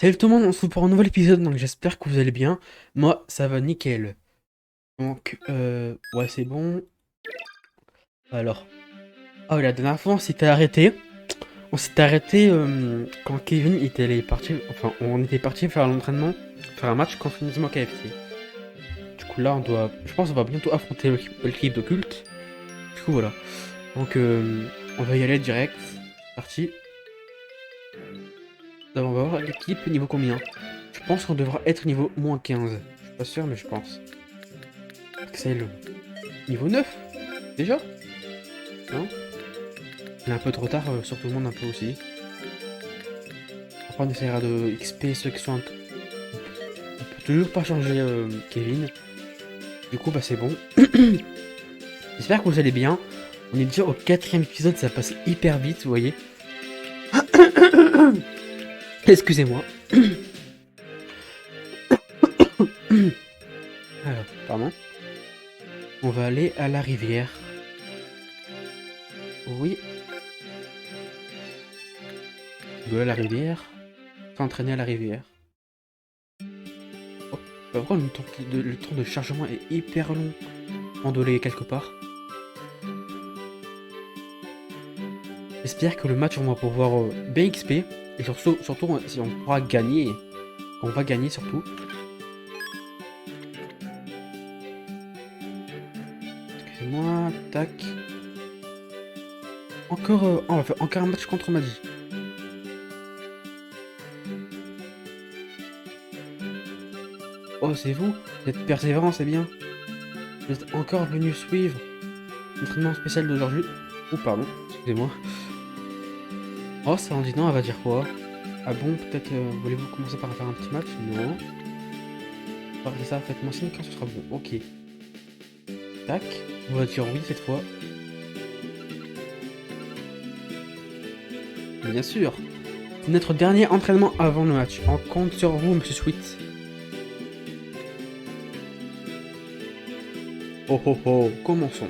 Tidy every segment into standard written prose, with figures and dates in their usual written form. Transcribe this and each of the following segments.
Salut tout le monde, on se retrouve pour un nouvel épisode, donc j'espère que vous allez bien. Moi, ça va nickel. Donc, ouais, c'est bon. Alors, oh, la dernière fois, On s'était arrêté quand Kevin était parti, enfin, on était parti faire l'entraînement, faire un match contre Nizmo KFC. Du coup, là, je pense qu'on va bientôt affronter l'équipe d'Occulte. Du coup, voilà. Donc, on va y aller direct. Parti. D'abord, on va voir l'équipe niveau combien. Je pense qu'on devra être niveau -15. Je suis pas sûr, mais je pense. Axel, niveau 9 déjà. Non. Il est un peu trop tard sur tout le monde un peu aussi. Après on essaiera de XP ceux qui sont un peu... On peut toujours pas changer Kevin. Du coup bah c'est bon. J'espère que vous allez bien. On est déjà au 4ème épisode, ça passe hyper vite, vous voyez. Excusez-moi. Alors, pardon. On va aller à la rivière. Oui. On va à la rivière. S'entraîner à la rivière. Oh. Pourquoi le temps de chargement est hyper long? Endoler quelque part. J'espère que le match on va pouvoir bien XP et surtout si on pourra gagner. On va gagner surtout. Excusez-moi, tac. Encore, on va faire encore un match contre Madi. Oh, c'est vous êtes persévérant, c'est bien. Vous êtes encore venu suivre l'entraînement spécial d'aujourd'hui. Oh, pardon, excusez-moi. Oh, ça en dit non, elle va dire quoi? Ah bon, peut-être voulez-vous commencer par faire un petit match? Non. C'est ça, faites-moi signe quand ce sera bon. Ok. Tac. On va dire oui cette fois. Bien sûr. C'est notre dernier entraînement avant le match. On compte sur vous, Monsieur Sweet. Oh oh oh, commençons.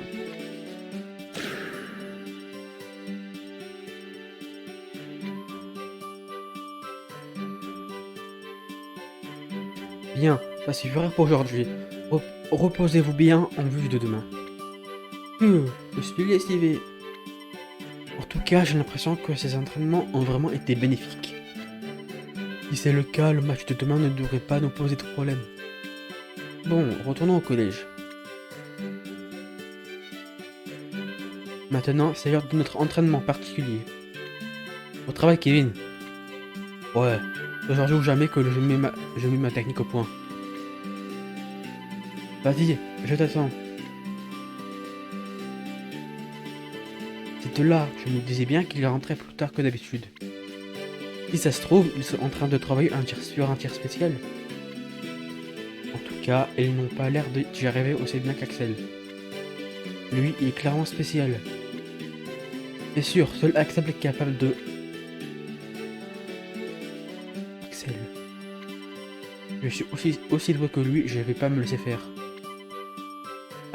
Bien, ça suffira pour aujourd'hui. Reposez-vous bien en vue de demain. Je suis lessivé. En tout cas, j'ai l'impression que ces entraînements ont vraiment été bénéfiques. Si c'est le cas, le match de demain ne devrait pas nous poser de problème. Bon, retournons au collège. Maintenant, c'est l'heure de notre entraînement particulier. Au travail, Kevin. Ouais, aujourd'hui ou jamais que je mets ma technique au point. Vas-y, je t'attends. C'est de là, je me disais bien qu'il rentrait plus tard que d'habitude. Si ça se trouve, ils sont en train de travailler sur un tir spécial. En tout cas, ils n'ont pas l'air d'y arriver aussi bien qu'Axel. Lui, il est clairement spécial. C'est sûr, seul Axel est capable de... Axel. Je suis aussi doué que lui, je vais pas me laisser faire.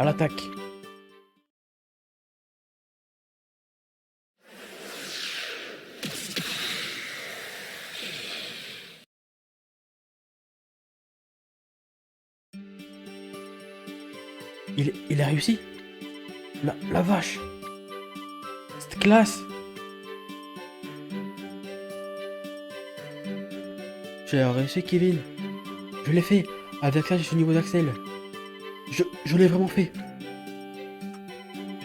À l'attaque. Il a réussi. La vache. Cette classe. J'ai réussi, Kevin. Je l'ai fait. Avec ça, je suis au niveau d'Axel. Je l'ai vraiment fait.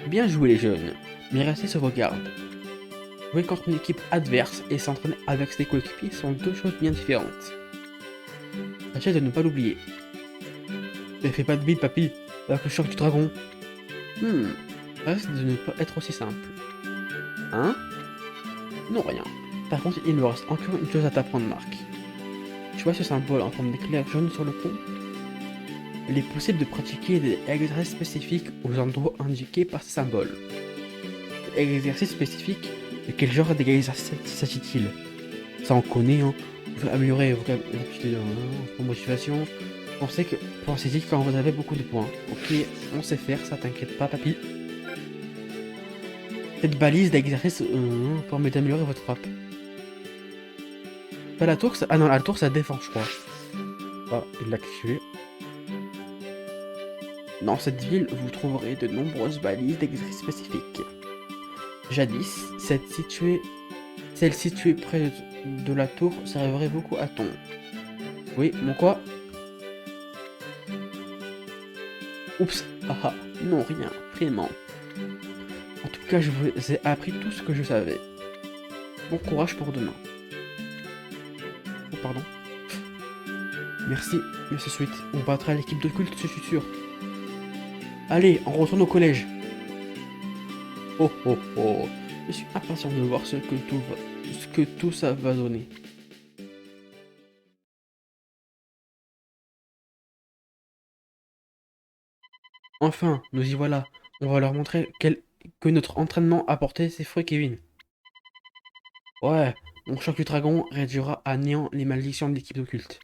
Bien joué, les jeunes. Mais restez sur vos gardes. Jouer contre une équipe adverse et s'entraîner avec ses coéquipiers sont deux choses bien différentes. Tâchez de ne pas l'oublier. Ne fais pas de bide, papy, avec le choc du dragon. Reste de ne pas être aussi simple. Hein? Non, rien. Par contre, il me reste encore une chose à t'apprendre, Marc. Tu vois ce symbole en forme d'éclair jaune sur le pont? Il est possible de pratiquer des exercices spécifiques aux endroits indiqués par ce symbole. Exercice spécifique, de quel genre d'exercice s'agit-il? Ça on connaît, hein. Vous améliorer vos aptitudes en motivation. Pensez-y quand vous avez beaucoup de points. Ok, on sait faire, ça t'inquiète pas, papy. Cette balise d'exercice permet d'améliorer votre frappe. Pas la tour, ah non, la tour ça défend, je crois. Ah, il l'a activé. Dans cette ville, vous trouverez de nombreuses balises d'exercices spécifiques. Jadis, celle située près de la tour servirait beaucoup à ton. Oui, mon quoi? Oups, ah, non, rien, vraiment. En tout cas, je vous ai appris tout ce que je savais. Bon courage pour demain. Oh, pardon. Merci, Monsieur Sweet. On battra l'équipe de culte, je suis sûr. Allez, on retourne au collège. Oh oh oh. Je suis impatient de voir ce que tout ça va donner. Enfin, nous y voilà. On va leur montrer que notre entraînement a porté ses fruits, Kevin. Ouais, mon choc du dragon réduira à néant les malédictions de l'équipe occulte.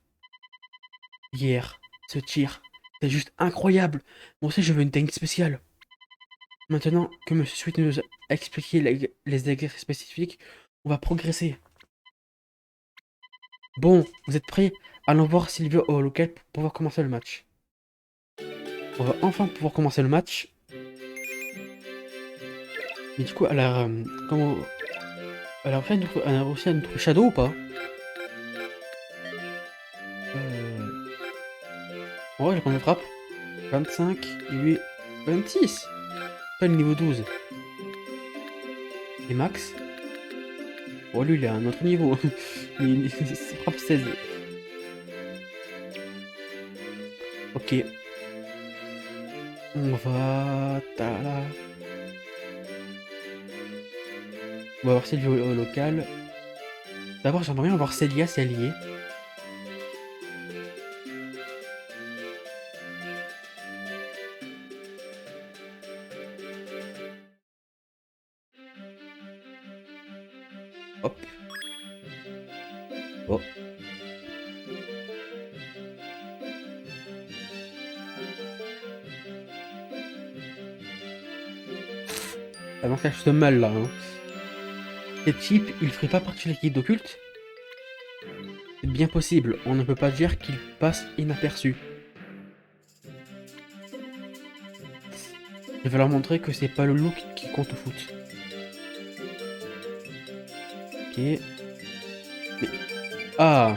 Hier, ce tir, c'est juste incroyable. Moi aussi, je veux une technique spéciale. Maintenant que Monsieur Sweet nous a expliqué les exercices spécifiques, on va progresser. Bon, vous êtes prêts? Allons voir Sylvia au local pour pouvoir commencer le match. On va enfin pouvoir commencer le match. Mais du coup, comment... elle a réussi à nous trouver Shadow ou pas? Ouais, j'ai combien de frappe? 25, 8, 26. Pas le niveau 12. Et Max? Oh, lui, il est à un autre niveau. Il frappe 16. Ok. On va... Tala. On va voir Sylvie au local. D'abord, j'aimerais bien voir Célia si elle y est. Hop. Oh. Ça manque quelque chose de mal là. Hein. Ces types, ils feraient pas partie de l'équipe d'occulte? C'est bien possible, on ne peut pas dire qu'ils passent inaperçus. Je vais leur montrer que c'est pas le look qui compte au foot. Ok. Mais... Ah.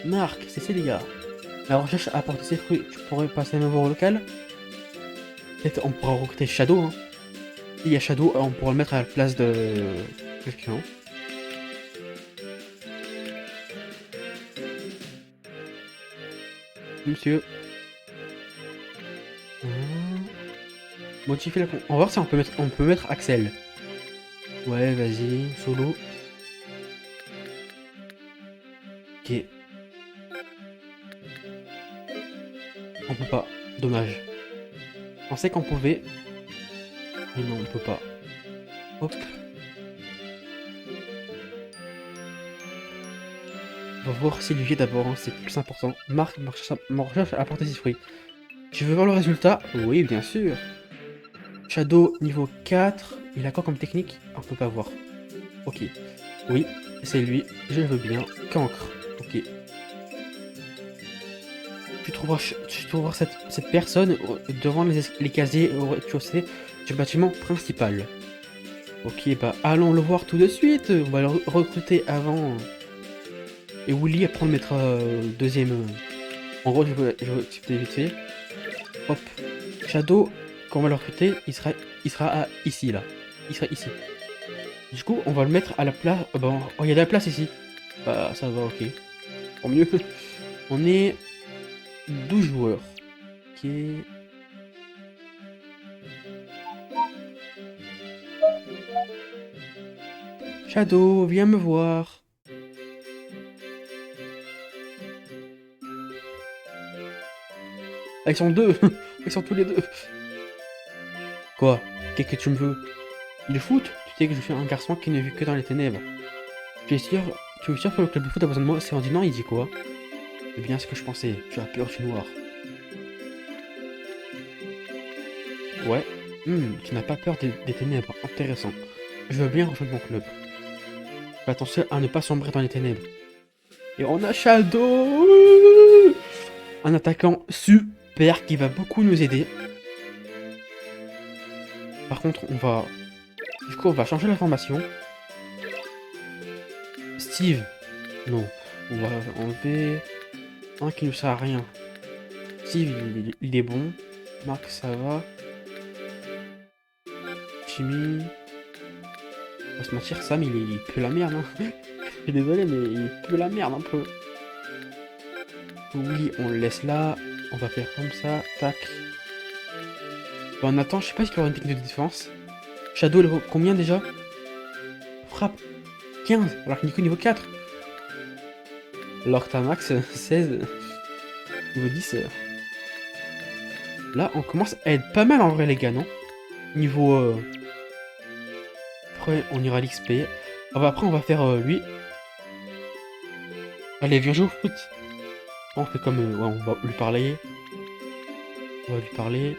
Marc, c'est Célia. La recherche a apporté ses fruits. Tu pourrais passer à nouveau au local? Peut-être on pourra recruter Shadow. Hein. S'il y a Shadow, on pourra le mettre à la place de quelqu'un. Monsieur. Modifier la... On va voir si on peut mettre Axel. Ouais, vas-y, solo. Ok. On peut pas. Dommage. On sait qu'on pouvait. Mais non, on peut pas. Hop. On va voir Sylvie d'abord, hein, c'est plus important. Marc, ma recherche a apporté ses fruits. Tu veux voir le résultat? Oui, bien sûr. Shadow niveau 4. Il a quoi comme technique? On peut pas voir. Ok. Oui, c'est lui. Je veux bien. Cancre. Ok. Tu trouveras cette personne devant les casiers au rez-de-chaussée du bâtiment principal. Ok, bah allons le voir tout de suite. On va le recruter avant. Et Willy, après on le mettra deuxième. En gros, je veux expliquer vite fait. Hop. Shadow, quand on va le recruter, il sera ici, là. Il sera ici. Du coup, on va le mettre à la place... bon, oh, il y a de la place ici. Bah, ça va, ok. Tant mieux. On est 12 joueurs. Ok. Shadow, viens me voir. Ah, ils sont deux. Ils sont tous les deux. Quoi? Qu'est-ce que tu me veux? Le foot? Tu sais que je suis un garçon qui ne vit que dans les ténèbres. Tu es sûr que le club de foot a besoin de moi? C'est en dit non, il dit quoi? C'est bien ce que je pensais. Tu as peur du noir. Ouais. Tu n'as pas peur des ténèbres. Intéressant. Je veux bien rejoindre mon club. Fais attention à ne pas sombrer dans les ténèbres. Et on a Shadow, un attaquant super qui va beaucoup nous aider. Par contre, on va changer la formation. Steve, non, on va enlever un qui ne sert à rien. Steve, il est bon. Marc, ça va. Jimmy, on va se mentir, Sam, il pue la merde. Hein. Je suis désolé, mais il pue la merde un peu. Oui, on le laisse là. On va faire comme ça. Tac. Bon, on attend, je sais pas s'il aura une technique de défense. Shadow, combien déjà? Frappe 15, alors que Nico niveau 4. Alors que t'as Max 16. Niveau 10. Là, on commence à être pas mal en vrai, les gars, non? Niveau... Après, on ira à l'XP. Après, on va faire lui. Allez, viens jouer au foot. On fait comme... ouais, on va lui parler. On va lui parler.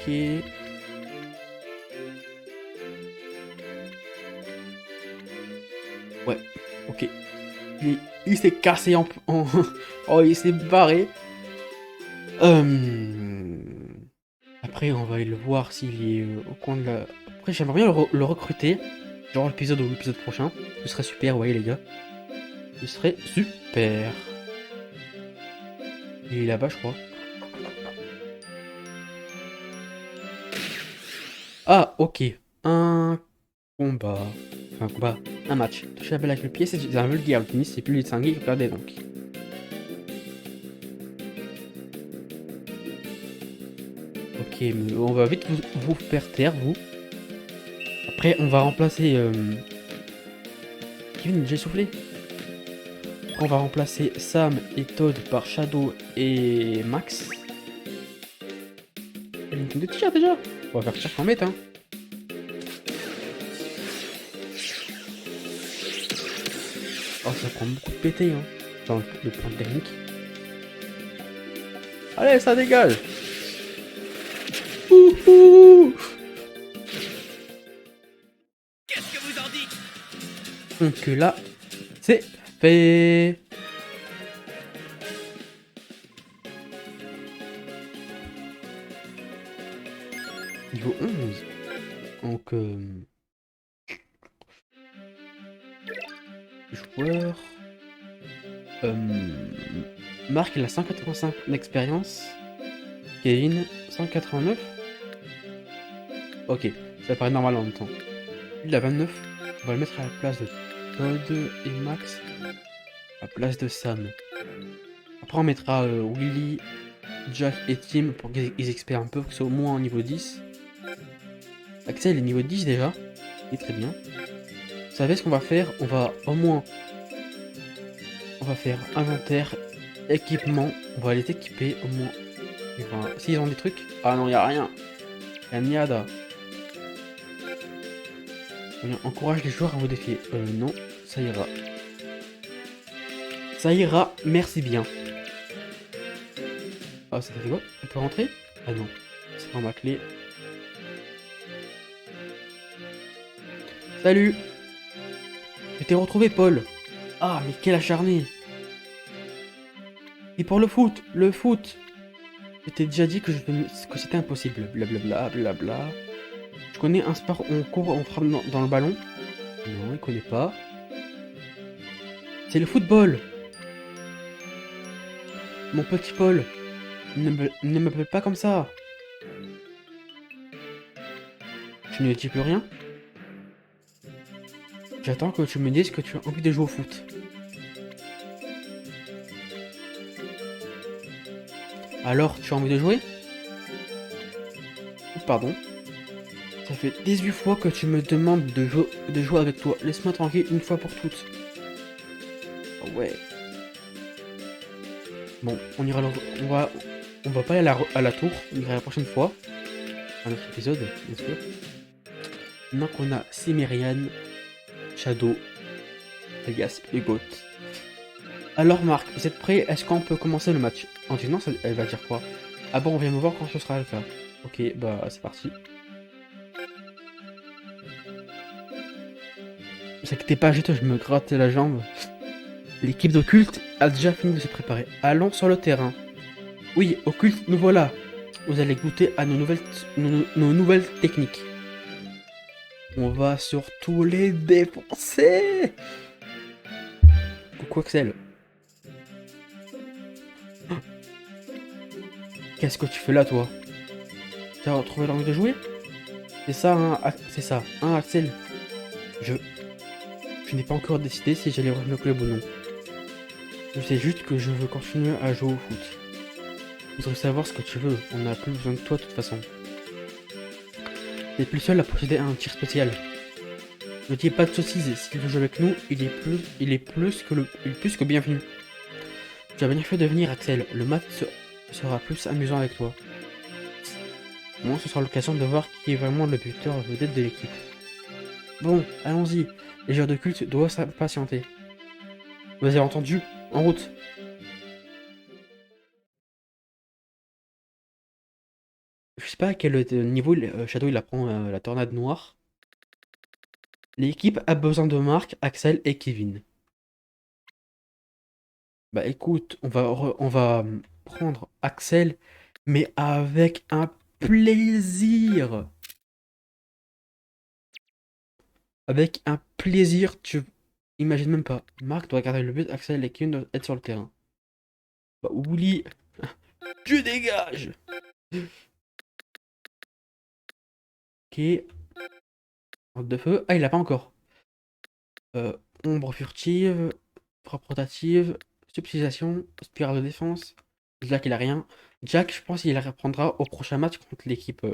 Ok. Ouais, ok. Il s'est cassé oh, il s'est barré. Après, on va aller le voir s'il est au coin de la... Après, j'aimerais bien le recruter. Genre l'épisode ou l'épisode prochain. Ce serait super, ouais, les gars. Ce serait super. Il est là-bas, je crois. Ah, ok. Un combat. Enfin, un combat. Un match. Toucher la balle avec le pied, c'est un vulgaire. Le tennis, c'est plus les distingué. Regardez donc. Ok, mais on va vite vous faire taire, vous. Après, on va remplacer... Kevin, j'ai soufflé. On va remplacer Sam et Todd par Shadow et Max. Elle a une de tir déjà. On va faire tir qu'en mette, hein. Oh, ça prend beaucoup de PT, hein. Dans le plan technique. Allez, ça dégage. Ouhou. Qu'est-ce que vous en dites? Donc là, c'est fait. Niveau 11. Donc, joueur. Marc, il a 185 d'expérience. Kevin, 189. Ok, ça paraît normal en même temps. Il a 29. On va le mettre à la place de Todd et Max. À la place de Sam. Après, on mettra Willy, Jack et Tim pour qu'ils expèrent un peu, que c'est au moins au niveau 10. Axel est niveau 10 déjà. Il est très bien. Vous savez ce qu'on va faire? On va au moins... On va faire inventaire, équipement. On va les équiper au moins. Enfin, s'ils ont des trucs... Ah non, il n'y a rien. Il y a Niada. Encourage les joueurs à vous défier. Non, ça ira. Ça ira, merci bien. Ah, ça fait quoi? On peut rentrer? Ah non, c'est pas ma clé. Salut! Je t'ai retrouvé, Paul. Ah, mais quel acharné! Et pour le foot, Je t'ai déjà dit que c'était impossible. Blablabla, blabla. Je connais un sport où on court, on frappe dans le ballon. Non, il connaît pas. C'est le football. Mon petit Paul, ne m'appelle pas comme ça. Tu ne dis plus rien? J'attends que tu me dises que tu as envie de jouer au foot. Alors, tu as envie de jouer? Pardon. Ça fait 18 fois que tu me demandes de jouer avec toi. Laisse-moi tranquille une fois pour toutes. Oh ouais. Bon, on va pas aller à la tour. On ira la prochaine fois. Un autre épisode, bien sûr. Maintenant qu'on a Cimmerian, Shadow, alias Hugot. Alors Marc, vous êtes prêts? Est-ce qu'on peut commencer le match? En disant, elle va dire quoi? Ah bon, on vient me voir quand ce sera le cas. Ok, bah c'est parti. Ne vous inquiétez pas, je me grattais la jambe. L'équipe d'Occulte a déjà fini de se préparer. Allons sur le terrain. Oui, Occulte, nous voilà. Vous allez goûter à nos nouvelles techniques. On va surtout les défoncer. Coucou Axel. Qu'est-ce que tu fais là, toi? Tu as retrouvé l'envie de jouer? C'est ça, hein, c'est ça, hein, Axel? Je... Je n'ai pas encore décidé si j'allais rejoindre le club ou non. Je sais juste que je veux continuer à jouer au foot. Je voudrais savoir ce que tu veux, on n'a plus besoin de toi de toute façon. T'es plus seul à posséder un tir spécial. Ne dis pas de sottises, s'il veut jouer avec nous, il est plus que bienvenu. Tu as bien fait de venir, Axel, le match sera plus amusant avec toi. Moi, ce sera l'occasion de voir qui est vraiment le buteur vedette de l'équipe. Bon, allons-y, les joueurs de culte doivent s'impatienter. Vous avez entendu? En route! Je sais pas à quel niveau Shadow il apprend la tornade noire. L'équipe a besoin de Marc, Axel et Kevin. Bah écoute, on va prendre Axel, mais avec un plaisir. Avec un plaisir, tu imagines même pas. Marc doit garder le but, Axel et Kevin doivent être sur le terrain. Bah oublie, tu dégages. Ok, porte de feu. Ah, il l'a pas encore. Euh, Ombre furtive, frappe rotative, subtilisation, spirale de défense. Jack, il a rien. Jack, je pense qu'il reprendra au prochain match contre l'équipe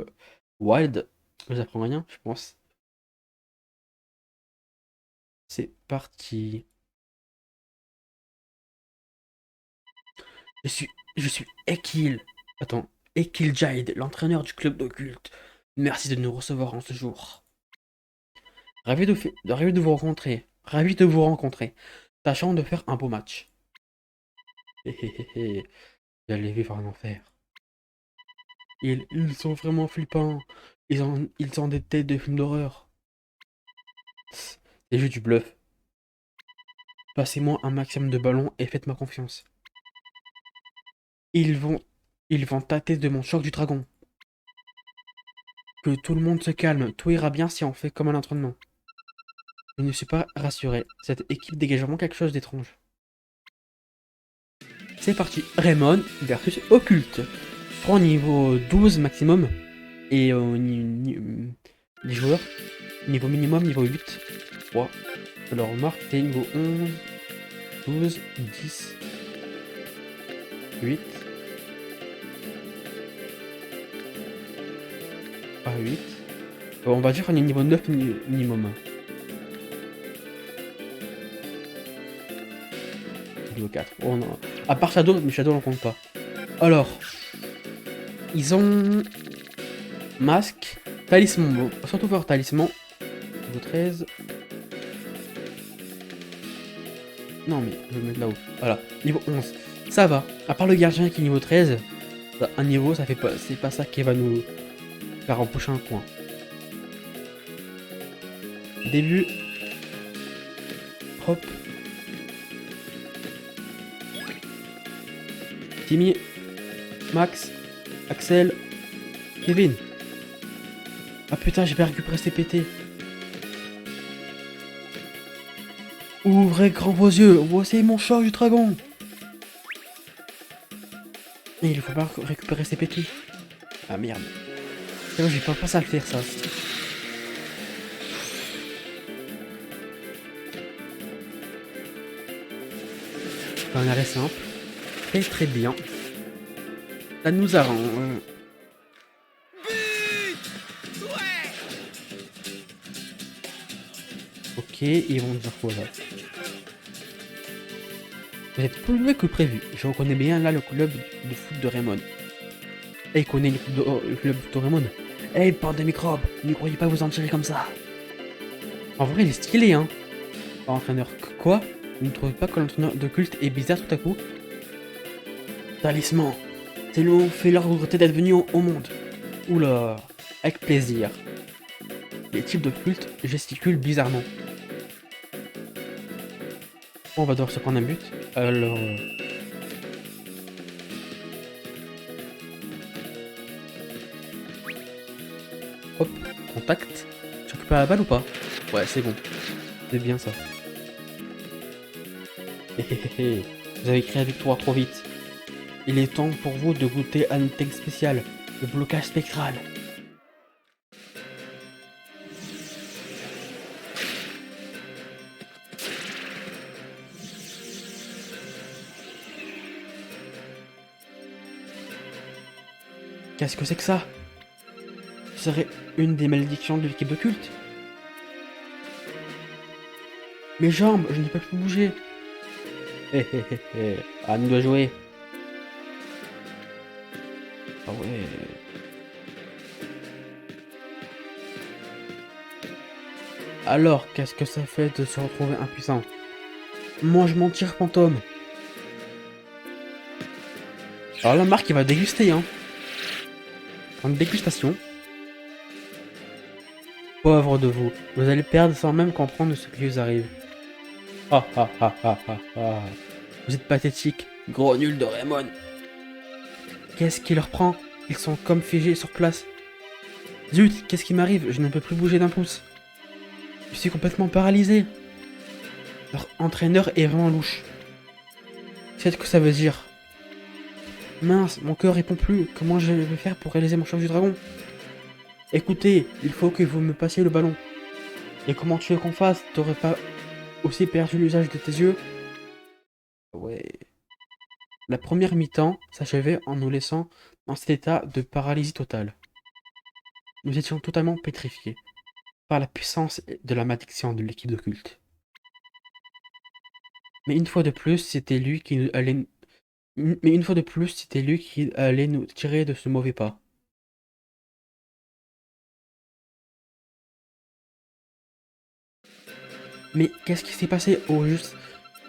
Wild. Vous apprend rien, je pense. C'est parti. Je suis, je suis Ekil. Attends, Ekil Jade, l'entraîneur du club d'occulte. Merci de nous recevoir en ce jour. Ravi de vous rencontrer. Ravi de vous rencontrer. Tâchons de faire un beau match. Hé hé hé hé. Vous allez vivre un enfer. Ils sont vraiment flippants. Ils ont des têtes de films d'horreur. C'est juste du bluff. Passez-moi un maximum de ballons et faites-moi confiance. Ils vont, ils vont tâter de mon choc du dragon. Que tout le monde se calme. Tout ira bien si on fait comme un entraînement. Je ne suis pas rassuré. Cette équipe dégage vraiment quelque chose d'étrange. C'est parti. Raymond versus Occulte. 3 niveau 12 maximum. Et les joueurs. Niveau minimum, niveau 8. 3. Alors Marc, t'es niveau 11, 12, 10, 8. Ah 8. On va dire qu'on est niveau 9 minimum. Niveau 4. Oh non. À part Shadow, mais Shadow on compte pas. Alors. Ils ont... Masque. Talisman. Bon, surtout voir talisman. Niveau 13. Non mais je vais me mettre là-haut. Voilà. Niveau 11. Ça va. À part le gardien qui est niveau 13. Un niveau, ça fait pas. C'est pas ça qui va nous faire empocher un coin. Début. Hop. Timmy. Max. Axel. Kevin. Ah putain, j'ai pas récupéré ces pétés. Ouvrez grand vos yeux, voici mon choc du dragon. Et il faut pas récupérer ses pétés. Ah merde. C'est bon, j'ai pas pensé à le faire ça. Un arrêt simple. Très très bien. Ça nous arrange. Ok, ils vont dire quoi là? Vous êtes plus doué que prévu. Je reconnais bien là le club de foot de Raymond. Et il connaît le club de Raymond. Hey, bande de microbes, ne croyez pas vous en tirer comme ça. En vrai, il est stylé, hein. Entraîneur, quoi? Vous ne trouvez pas que l'entraîneur de culte est bizarre tout à coup? Talisman. C'est l'ont fait leur regretter d'être venus au monde. Oula, avec plaisir. Les types de culte gesticulent bizarrement. On va devoir se prendre un but. Alors... Hop, contact. Tu récupères la balle ou pas? Ouais, c'est bon. C'est bien ça. Hé hé hé hé. Vous avez créé la victoire trop vite. Il est temps pour vous de goûter à une technique spéciale, le blocage spectral. Qu'est-ce que c'est que ça? Ce serait une des malédictions de l'équipe de culte. Mes jambes, je ne peux plus bouger. Hé hé hé hé, à nous de jouer. Ah ouais. Alors, qu'est-ce que ça fait de se retrouver impuissant? Mange mon tir fantôme. Alors là, Marc, il va déguster, hein. En dégustation. Pauvre de vous, vous allez perdre sans même comprendre ce qui vous arrive. Ah ah ah ah ah ah. Vous êtes pathétique, gros nul de Raymond. Qu'est-ce qui leur prend? Ils sont comme figés sur place. Zut, qu'est-ce qui m'arrive? Je ne peux plus bouger d'un pouce. Je suis complètement paralysé. Leur entraîneur est vraiment louche. C'est ce que ça veut dire. Mince, mon cœur répond plus. Comment je vais faire pour réaliser mon choc du dragon? Écoutez, il faut que vous me passiez le ballon. Et comment tu veux qu'on fasse? T'aurais pas aussi perdu l'usage de tes yeux? Ouais. La première mi-temps s'achevait en nous laissant dans cet état de paralysie totale. Nous étions totalement pétrifiés par la puissance de la malédiction de l'équipe de culte. Mais une fois de plus, c'était lui qui allait... Mais une fois de plus, c'était lui qui allait nous tirer de ce mauvais pas. Mais qu'est-ce qui s'est passé au juste?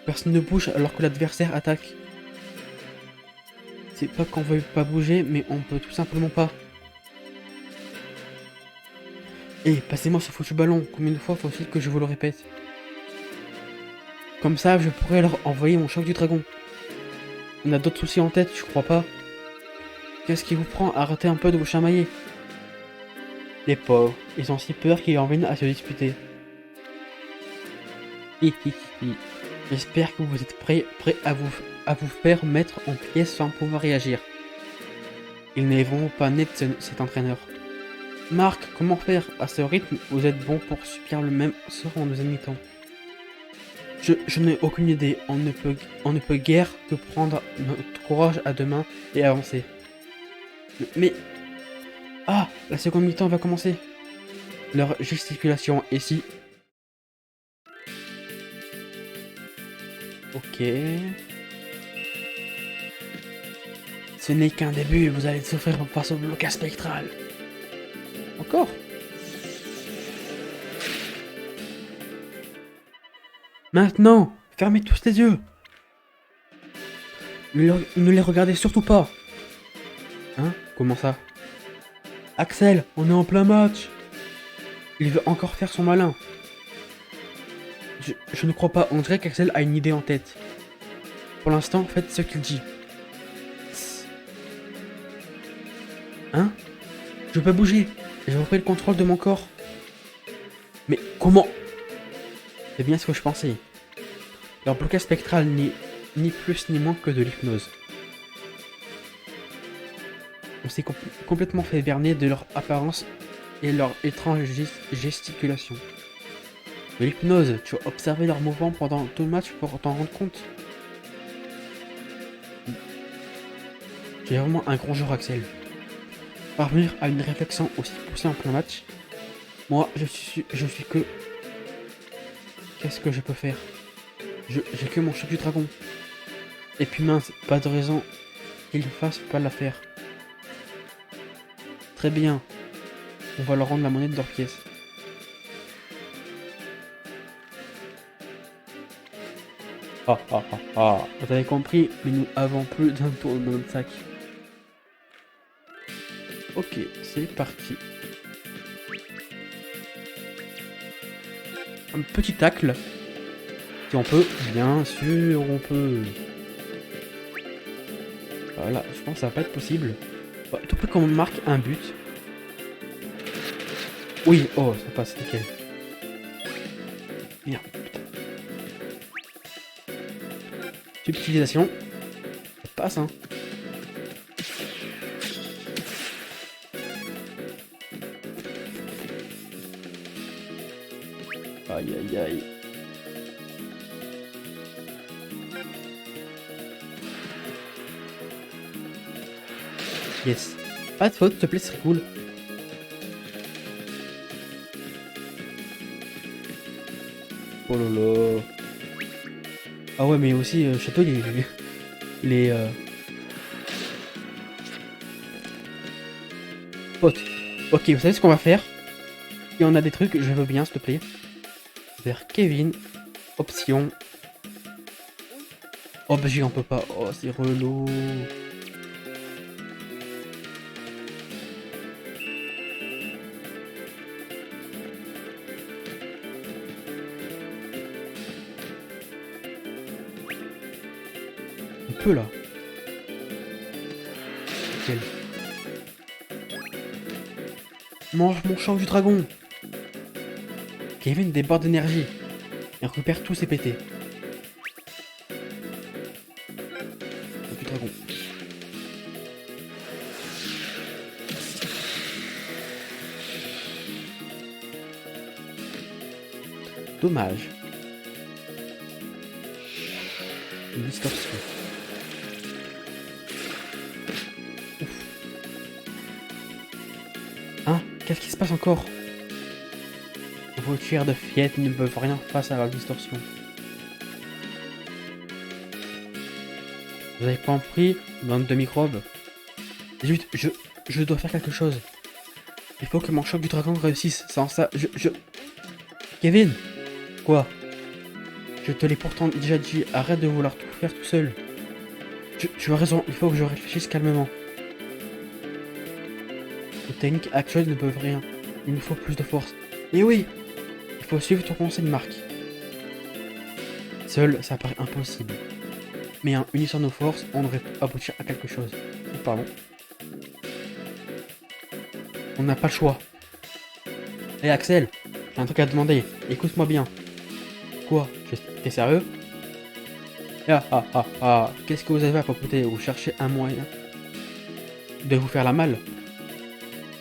Personne ne bouge alors que l'adversaire attaque. C'est pas qu'on veuille pas bouger, mais on peut tout simplement pas. Eh, passez-moi ce foutu ballon, combien de fois faut-il que je vous le répète? Comme ça, je pourrais leur envoyer mon choc du dragon. On a d'autres soucis en tête, je crois pas. Qu'est-ce qui vous prend? Arrêtez un peu de vous chamailler. Les pauvres, ils ont si peur qu'ils en viennent à se disputer. Hi hi hi. J'espère que vous êtes prêts à vous faire mettre en pièces sans pouvoir réagir. Ils n'est vraiment pas net cet entraîneur. Marc, comment faire? À ce rythme, vous êtes bon pour subir le même sort en deuxième mi-temps. Je n'ai aucune idée. On ne peut guère que prendre notre courage à deux mains et avancer. Mais... Ah, la seconde mi-temps va commencer. Leur gesticulation est si... Ok... Ce n'est qu'un début, vous allez souffrir face au blocage spectral. Encore? Maintenant, fermez tous les yeux. Ne les regardez surtout pas. Hein? Comment ça? Axel, on est en plein match. Il veut encore faire son malin. Je ne crois pas, on dirait qu'Axel a une idée en tête. Pour l'instant, faites ce qu'il dit. Hein? Je peux bouger. J'ai repris le contrôle de mon corps. Mais comment? C'est bien ce que je pensais. Leur blocage spectral n'est ni plus ni moins que de l'hypnose. On s'est complètement fait berner de leur apparence et leur étrange gesticulation. De l'hypnose, tu as observé leurs mouvements pendant tout le match pour t'en rendre compte? Tu es vraiment un grand joueur, Axel. Parvenir à une réflexion aussi poussée en plein match, moi, je suis que... Qu'est-ce que je peux faire? J'ai que mon choc du dragon. Et puis mince, pas de raison qu'il fasse pas l'affaire. Très bien. On va leur rendre la monnaie de leur pièce. Ah ah ah ah. Vous avez compris, mais nous avons plus d'un tour dans notre sac. Ok, c'est parti. Un petit tacle. Si on peut, bien sûr, on peut. Voilà, je pense que ça va pas être possible. Bah, tout peu qu'on marque un but. Oui, oh, ça passe, nickel. Merde, putain. Subtilisation. Ça passe, hein. Aïe, aïe, aïe. Yes. Pas de faute, s'il te plaît, c'est cool. Oh là là. Ah ouais, mais aussi, château, les potes. Ok, vous savez ce qu'on va faire? Si on a des trucs, je veux bien, s'il te plaît. Vers Kevin. Option. Objet, on peut pas. Oh, c'est relou. On peut là. Nickel. Mange mon champ du dragon. Kevin déborde d'énergie. Et récupère tous ses pétés. Du dragon. Dommage. Une distorsion. Ouf. Hein? Qu'est-ce qui se passe encore? Vos tiers de fillettes ne peuvent rien face à la distorsion. Vous avez pas compris, bande de microbes? Zut, je dois faire quelque chose. Il faut que mon choc du dragon réussisse. Sans ça, Kevin! Quoi? Je te l'ai pourtant déjà dit, arrête de vouloir tout faire tout seul. Tu as raison, il faut que je réfléchisse calmement. Les techniques actuelles ne peuvent rien. Il nous faut plus de force. Et oui! Il faut suivre ton conseil de marque. Seul, ça paraît impossible. Mais en unissant nos forces, on devrait aboutir à quelque chose. Pardon. On n'a pas le choix. Hé Axel, j'ai un truc à te demander. Écoute-moi bien. Quoi? T'es sérieux? Ah ah ah ah. Qu'est-ce que vous avez à papoter? Vous cherchez un moyen de vous faire la malle?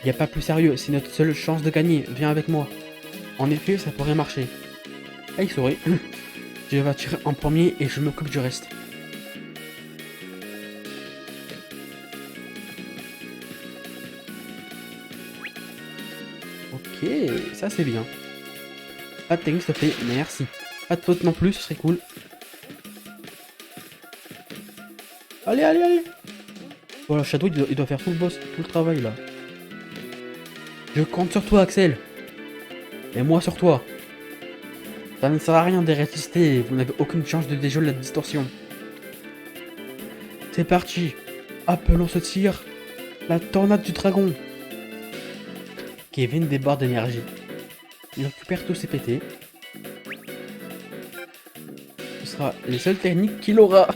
Y a pas plus sérieux, c'est notre seule chance de gagner. Viens avec moi. En effet, ça pourrait marcher. Ah, il sourit. Je vais tirer en premier et je m'occupe du reste. Ok, ça c'est bien. Pas de technique s'il te plaît, merci. Pas de faute non plus, ce serait cool. Allez, allez, allez. Voilà, Shadow il doit faire tout le boss, tout le travail là. Je compte sur toi Axel. Et moi sur toi. Ça ne sert à rien de résister, vous n'avez aucune chance de déjouer la distorsion. C'est parti. Appelons ce tir la tornade du dragon. Kevin déborde d'énergie. Il récupère tous ses pétés. Ce sera les seules techniques qu'il aura.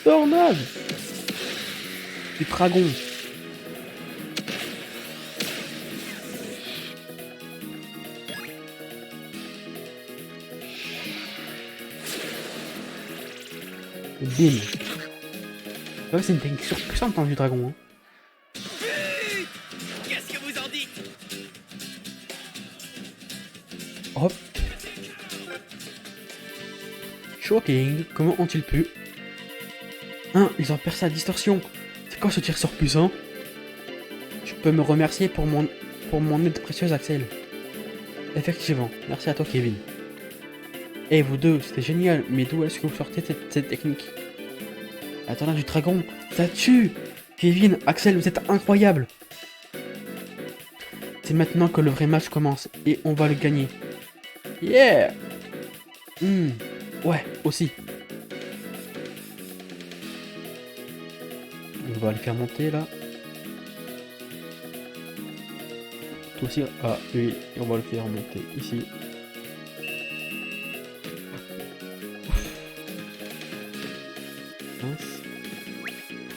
Tornade du dragon. Bim. Ouais, c'est une technique surpuissante dans du dragon. Hein. Qu'est-ce que vous en dites? Hop. Shocking. Comment ont-ils pu? Hein, ils ont percé la distorsion. C'est quoi ce tir surpuissant? Tu peux me remercier pour mon aide précieuse, Axel. Effectivement. Merci à toi, Kevin. Et vous deux, c'était génial. Mais d'où est-ce que vous sortez cette technique? La tornade du dragon, ça tue! Kevin, Axel, vous êtes incroyables! C'est maintenant que le vrai match commence et on va le gagner. Yeah! Ouais, aussi. On va le faire monter là. aussi. Ah oui, on va le faire monter ici. Mince.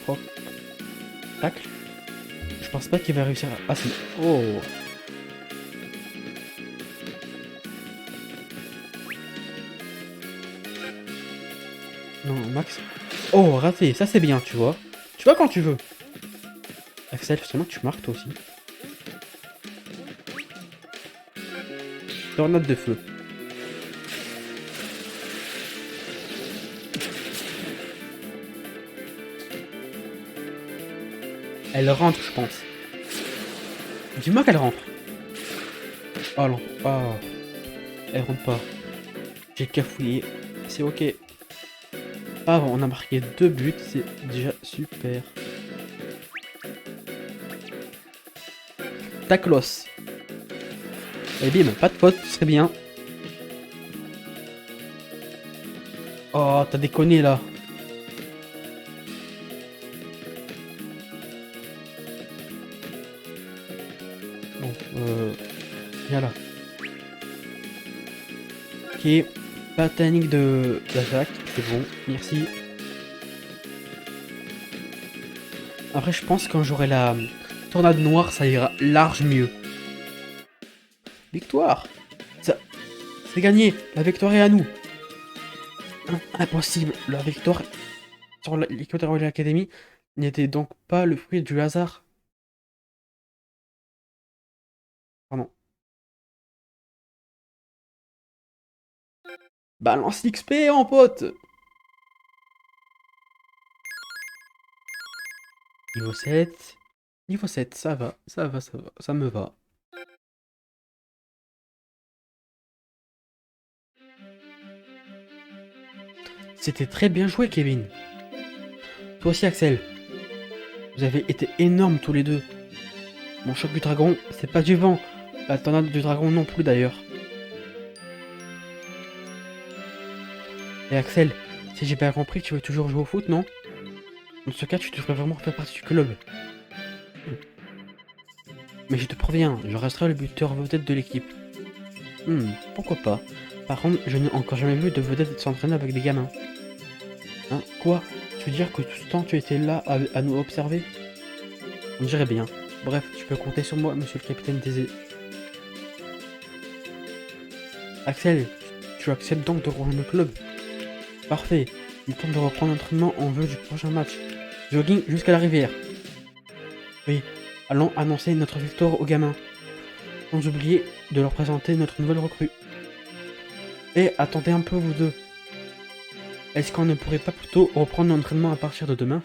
Hop. Tacle. Je pense pas qu'il va réussir à... Ah si. Oh. Non, Max. Oh, raté. Ça c'est bien, tu vois. Tu vois quand tu veux. Axel, finalement tu marques toi aussi. Tornade de feu. Elle rentre, je pense. Dis-moi qu'elle rentre. Oh non. Oh. Elle rentre pas. J'ai cafouillé. C'est ok. Ah, on a marqué 2 buts. C'est déjà super. Taclos. Et bim, pas de faute, ce serait bien. Oh, t'as déconné là. Bon, viens là. Ok, pas de technique d'attaque, c'est bon, merci. Après, je pense que quand j'aurai la tornade noire, ça ira large mieux. Victoire! Ça, c'est gagné, la victoire est à nous. Impossible, la victoire sur l'équipe de Royal Academy n'était donc pas le fruit du hasard. Pardon. Balance l'XP, en pote! Niveau 7. Niveau 7, ça va, ça va, ça va, ça me va. C'était très bien joué, Kevin. Toi aussi, Axel. Vous avez été énormes tous les deux. Mon choc du dragon, c'est pas du vent. La tornade du dragon non plus d'ailleurs. Et Axel, si j'ai bien compris, tu veux toujours jouer au foot, non? Dans ce cas, tu devrais vraiment faire partie du club. Mais je te préviens, je resterai le buteur vedette de l'équipe. Pourquoi pas. Par contre, je n'ai encore jamais vu de vedette s'entraîner avec des gamins. Hein? Quoi? Tu veux dire que tout ce temps tu étais là à nous observer? On dirait bien. Bref, tu peux compter sur moi, monsieur le capitaine Thésée. Axel, tu acceptes donc de rejoindre le club? Parfait. Il tente de reprendre l'entraînement en vue du prochain match. Jogging jusqu'à la rivière. Oui, allons annoncer notre victoire aux gamins. Sans oublier de leur présenter notre nouvelle recrue. Et attendez un peu vous deux. Est-ce qu'on ne pourrait pas plutôt reprendre l'entraînement à partir de demain?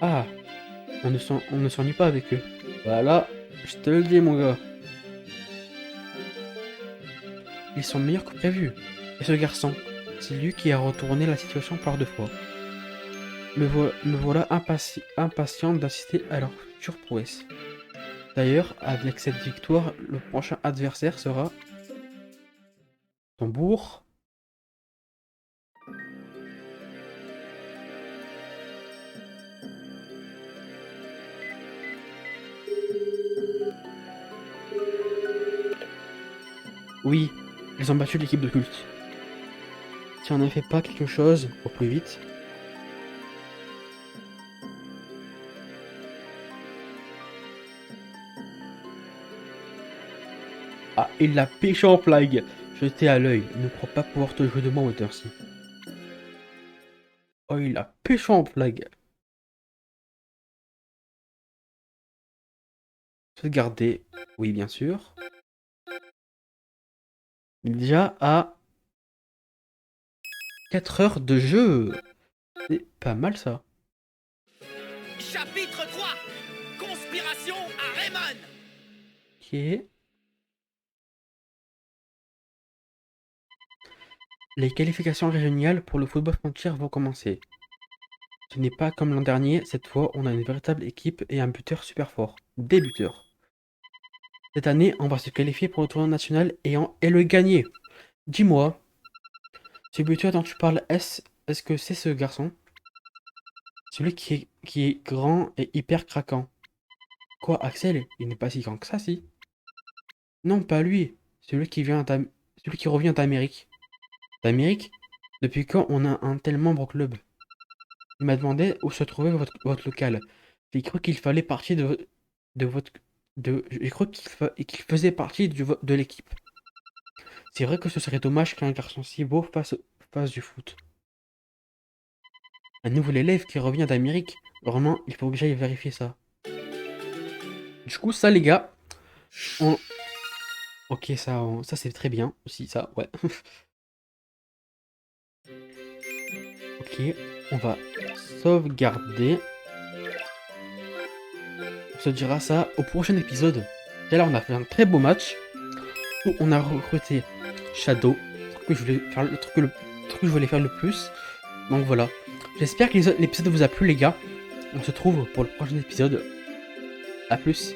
Ah, on ne s'ennuie pas avec eux. Voilà, je te le dis mon gars. Ils sont meilleurs que prévu. Et ce garçon, c'est lui qui a retourné la situation par 2 fois. Me voilà impatient d'assister à leur future prouesse. D'ailleurs, avec cette victoire, le prochain adversaire sera... Tambour. Oui, ils ont battu l'équipe de culte. Si on ne fait pas quelque chose au plus vite... Ah, il l'a pêché en flag. Jeté à l'œil. Ne crois pas pouvoir te jouer de moi, Watersy. Oh, il a pêché en flag. Sauvegarder. Oui, bien sûr. Il est déjà à 4 heures de jeu. C'est pas mal ça. Chapitre 3. Conspiration à Raymond. Ok. Les qualifications régionales pour le football frontière vont commencer. Ce n'est pas comme l'an dernier, cette fois on a une véritable équipe et un buteur super fort. Des buteurs. Cette année, on va se qualifier pour le tournoi national et le gagner. Dis-moi, ce buteur dont tu parles, est-ce que c'est ce garçon? Celui qui est grand et hyper craquant. Quoi, Axel? Il n'est pas si grand que ça, si? Non, pas lui. Celui qui revient d'Amérique. D'Amérique? Depuis quand on a un tel membre au club? Il m'a demandé où se trouvait votre local. J'ai cru qu'il fallait partie de votre... j'ai cru qu'il faisait partie de l'équipe. C'est vrai que ce serait dommage qu'un garçon si beau fasse du foot. Un nouvel élève qui revient d'Amérique. Vraiment, il faut que j'aille vérifier ça. Du coup, ça, les gars, on... Ok, ça c'est très bien aussi, ça, ouais. Ok, on va sauvegarder. On se dira ça au prochain épisode. Et là, on a fait un très beau match où on a recruté Shadow, le truc que je voulais faire le plus. Donc voilà. J'espère que l'épisode vous a plu, les gars. On se trouve pour le prochain épisode. A plus.